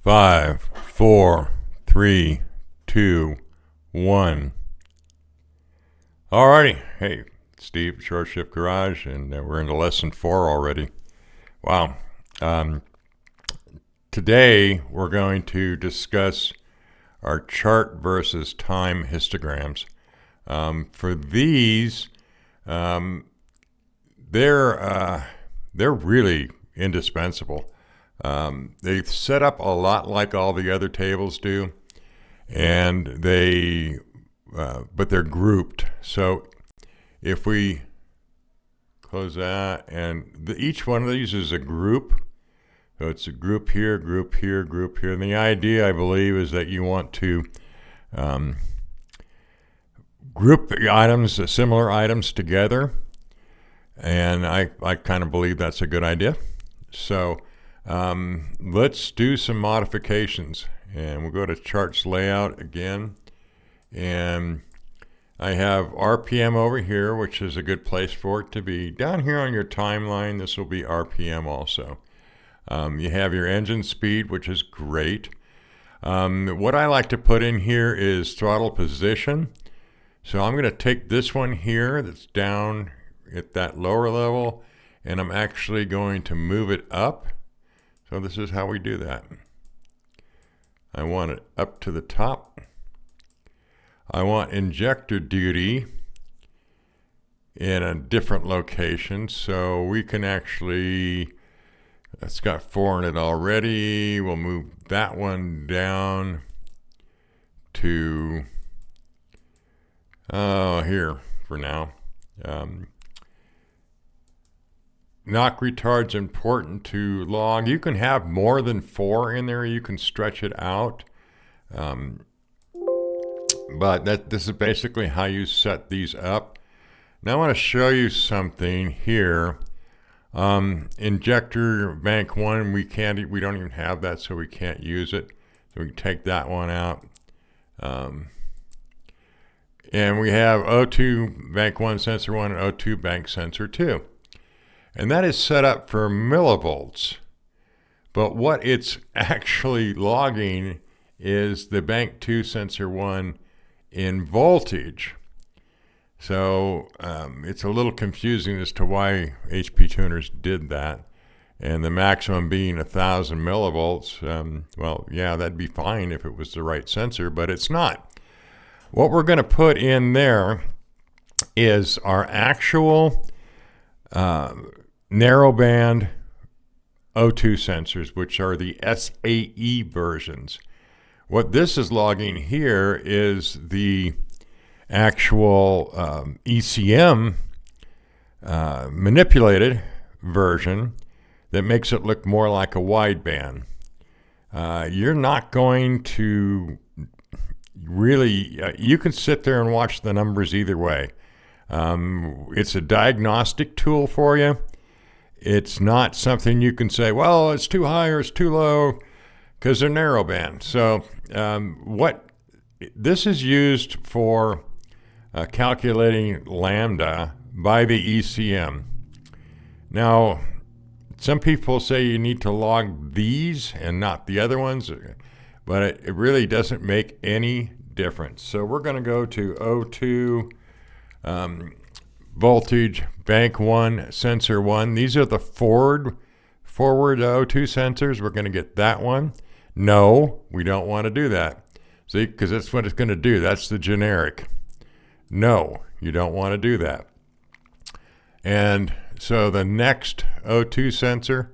Five, four, three, two, one. Alrighty. Hey, Steve, Short Shift Garage, and we're into lesson 4 already. Wow. Today we're going to discuss our chart versus time histograms. For these, they're really indispensable. They set up a lot like all the other tables do, and but they're grouped. So if we close that, and each one of these is a group. So it's a group here, group here, group here. And the idea, I believe, is that you want to group the items, similar items together. And I kind of believe that's a good idea. So let's do some modifications. And we'll go to charts layout again. And I have RPM over here, which is a good place for it to be. Down here on your timeline, this will be RPM also. You have your engine speed, which is great. What I like to put in here is throttle position. So I'm going to take this one here that's down at that lower level, and I'm actually going to move it up. So this is how we do that. I want it up to the top. I want injector duty in a different location, so we can actually, it's got 4 in it already. We'll move that one down to here for now. Knock retard's important to log. You can have more than 4 in there. You can stretch it out. But this is basically how you set these up. Now I want to show you something here. Injector bank 1, we don't even have that, so we can't use it. So we can take that one out. And we have O2 bank 1 sensor 1 and O2 bank sensor 2. And that is set up for millivolts. But what it's actually logging is the bank 2 sensor 1 in voltage. So it's a little confusing as to why HP tuners did that. And the maximum being 1,000 millivolts. Well, yeah, that'd be fine if it was the right sensor, but it's not. What we're going to put in there is our actual narrowband O2 sensors, which are the SAE versions. What this is logging here is the actual ECM manipulated version that makes it look more like a wideband. You're not going to really, you can sit there and watch the numbers either way. It's a diagnostic tool for you. It's not something you can say, well, it's too high or it's too low, because they're narrowband. So what this is used for calculating lambda by the ECM. Now, some people say you need to log these and not the other ones, but it really doesn't make any difference. So we're going to go to O2 voltage bank 1 sensor 1. These are the forward O2 sensors. We're going to get that one. No, we don't want to do that. See, because that's what it's going to do. That's the generic. No, you don't want to do that. And so the next O2 sensor,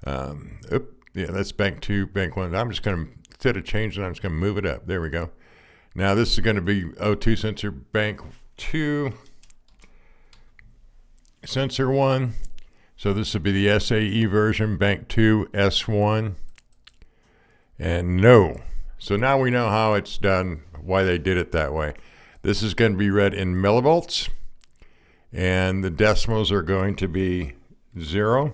that's bank 2, bank 1. I'm just going to, instead of changing it, I'm just going to move it up. There we go. Now this is going to be O2 sensor bank 2, sensor 1. So this would be the SAE version, bank 2, S1. And no. So now we know how it's done, why they did it that way. This is going to be read in millivolts, and the decimals are going to be 0,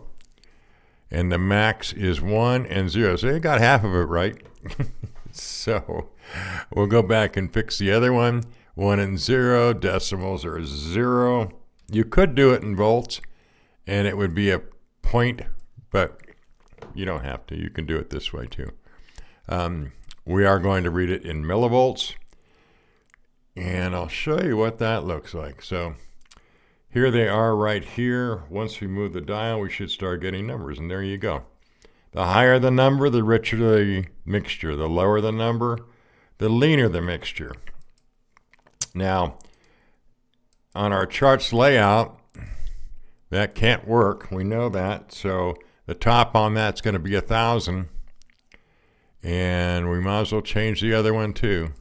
and the max is 1 and 0. So you got half of it right. So we'll go back and fix the other one. 1 and 0, decimals are 0. You could do it in volts, and it would be a point, but you don't have to. You can do it this way too. We are going to read it in millivolts, and I'll show you what that looks like. So here they are right here. Once we move the dial, we should start getting numbers, and there you go. The higher the number, the richer the mixture. The lower the number, the leaner the mixture. Now, on our charts layout, that can't work. We know that. So the top on that's going to be 1,000. And we might as well change the other one too.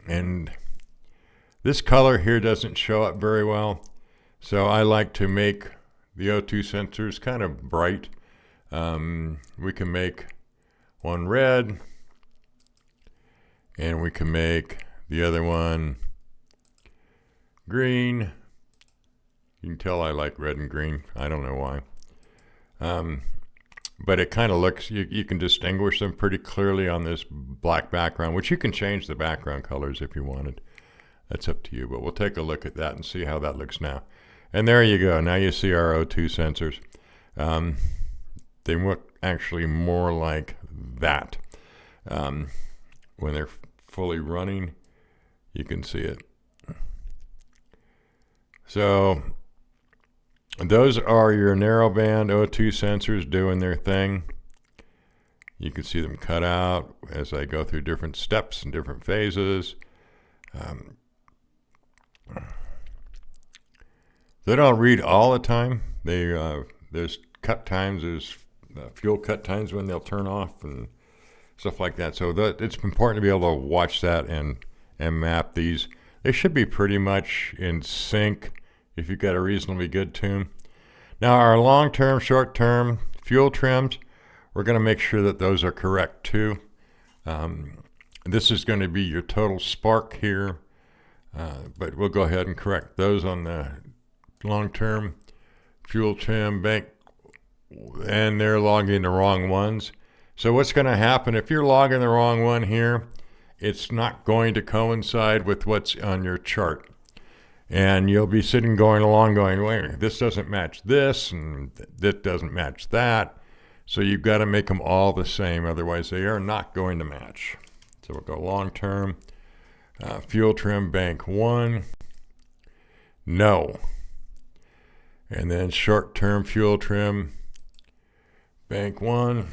And this color here doesn't show up very well. So I like to make the O2 sensors kind of bright. We can make one red. And we can make the other one green. You can tell I like red and green. I don't know why. But it kind of looks, you can distinguish them pretty clearly on this black background, which you can change the background colors if you wanted. That's up to you, but we'll take a look at that and see how that looks now. And there you go. Now you see our O2 sensors. They look actually more like that. When they're fully running, you can see it. So those are your narrowband O2 sensors doing their thing. You can see them cut out as I go through different steps and different phases. They don't read all the time. There's cut times, there's fuel cut times when they'll turn off and stuff like that. So it's important to be able to watch that and map these. They should be pretty much in sync if you've got a reasonably good tune. Now our long-term, short-term fuel trims, we're going to make sure that those are correct too. This is going to be your total spark here, but we'll go ahead and correct those on the long-term fuel trim bank, and they're logging the wrong ones. So what's going to happen if you're logging the wrong one here, it's not going to coincide with what's on your chart. And you'll be sitting going along going, wait, this doesn't match this, and that doesn't match that. So you've got to make them all the same, otherwise they are not going to match. So we'll go long-term, fuel trim bank 1, no. And then short-term fuel trim bank 1.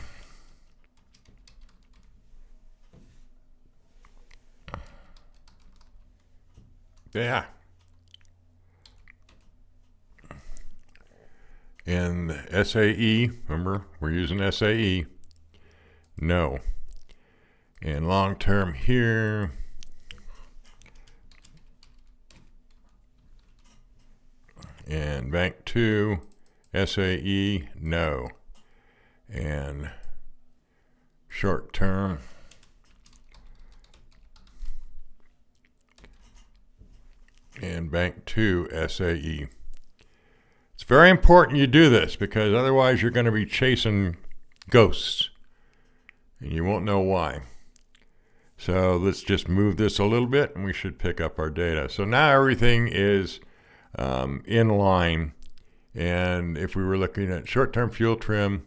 Yeah. And SAE, remember, we're using SAE. No. And long term here. And bank 2, SAE, no. And short term. And bank 2, SAE. It's very important you do this because otherwise you're going to be chasing ghosts and you won't know why. So let's just move this a little bit and we should pick up our data. So now everything is in line. And if we were looking at short-term fuel trim,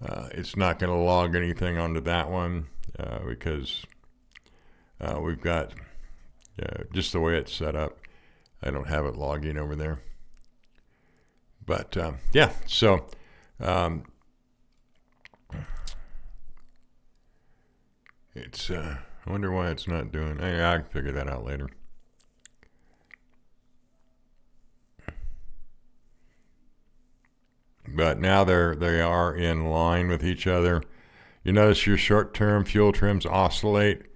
it's not going to log anything onto that one because we've got just the way it's set up. I don't have it logging over there. But yeah, so it's, I wonder why it's not doing, I can figure that out later. But now they are in line with each other. You notice your short-term fuel trims oscillate.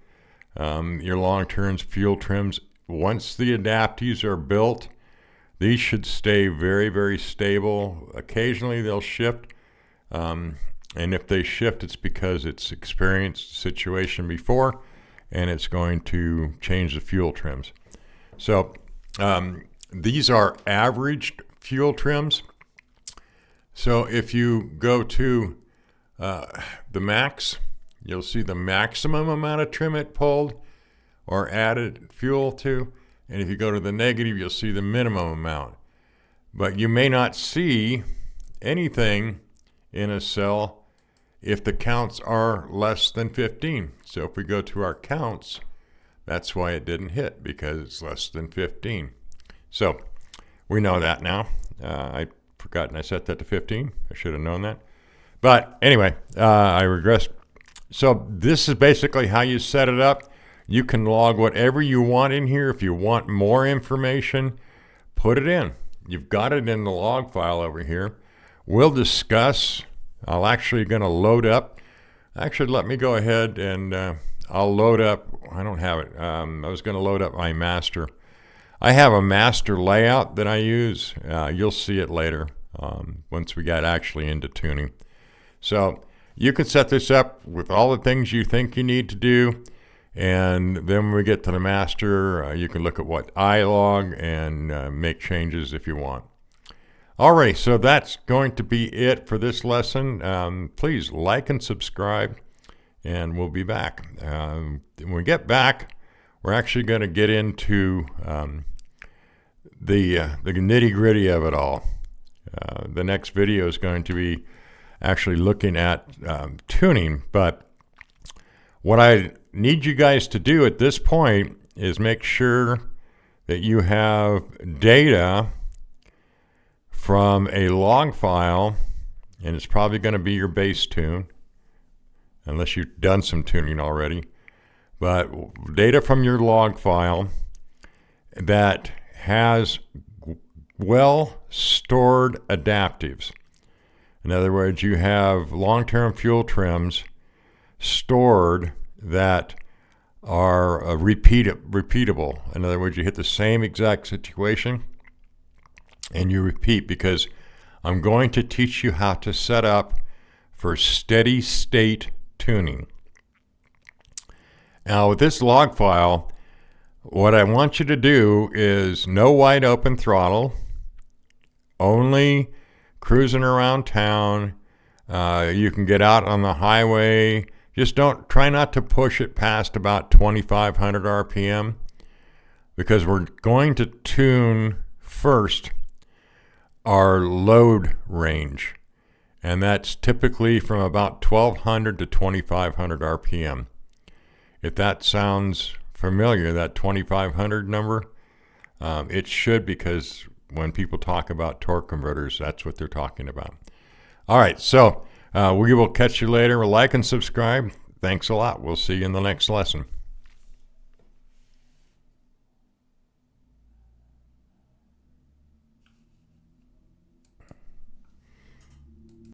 Your long-term fuel trims, once the adapters are built, these should stay very, very stable. Occasionally they'll shift. And if they shift, it's because it's experienced a situation before and it's going to change the fuel trims. So these are averaged fuel trims. So if you go to the max, you'll see the maximum amount of trim it pulled or added fuel to. And if you go to the negative, you'll see the minimum amount. But you may not see anything in a cell if the counts are less than 15. So if we go to our counts, that's why it didn't hit, because it's less than 15. So we know that now. I forgotten I set that to 15. I should have known that. But anyway, I regressed. So this is basically how you set it up. You can log whatever you want in here. If you want more information, put it in. You've got it in the log file over here. We'll discuss. I'll actually going to load up. Actually, let me go ahead and I'll load up. I don't have it. I was going to load up my master. I have a master layout that I use. You'll see it later once we get actually into tuning. So you can set this up with all the things you think you need to do. And then when we get to the master, you can look at what I log and make changes if you want. Alright, so that's going to be it for this lesson. Please like and subscribe, and we'll be back. When we get back, we're actually going to get into the nitty-gritty of it all. The next video is going to be actually looking at tuning, but what I need you guys to do at this point is make sure that you have data from a log file, and it's probably going to be your base tune, unless you've done some tuning already. But data from your log file that has well stored adaptives. In other words, you have long-term fuel trims stored that are repeatable. In other words, you hit the same exact situation and you repeat, because I'm going to teach you how to set up for steady state tuning. Now with this log file, what I want you to do is no wide open throttle, only cruising around town. You can get out on the highway. Just try not to push it past about 2,500 RPM, because we're going to tune first our load range, and that's typically from about 1,200 to 2,500 RPM. If that sounds familiar, that 2,500 number, it should, because when people talk about torque converters, that's what they're talking about. All right, so we will catch you later. Like and subscribe. Thanks a lot. We'll see you in the next lesson.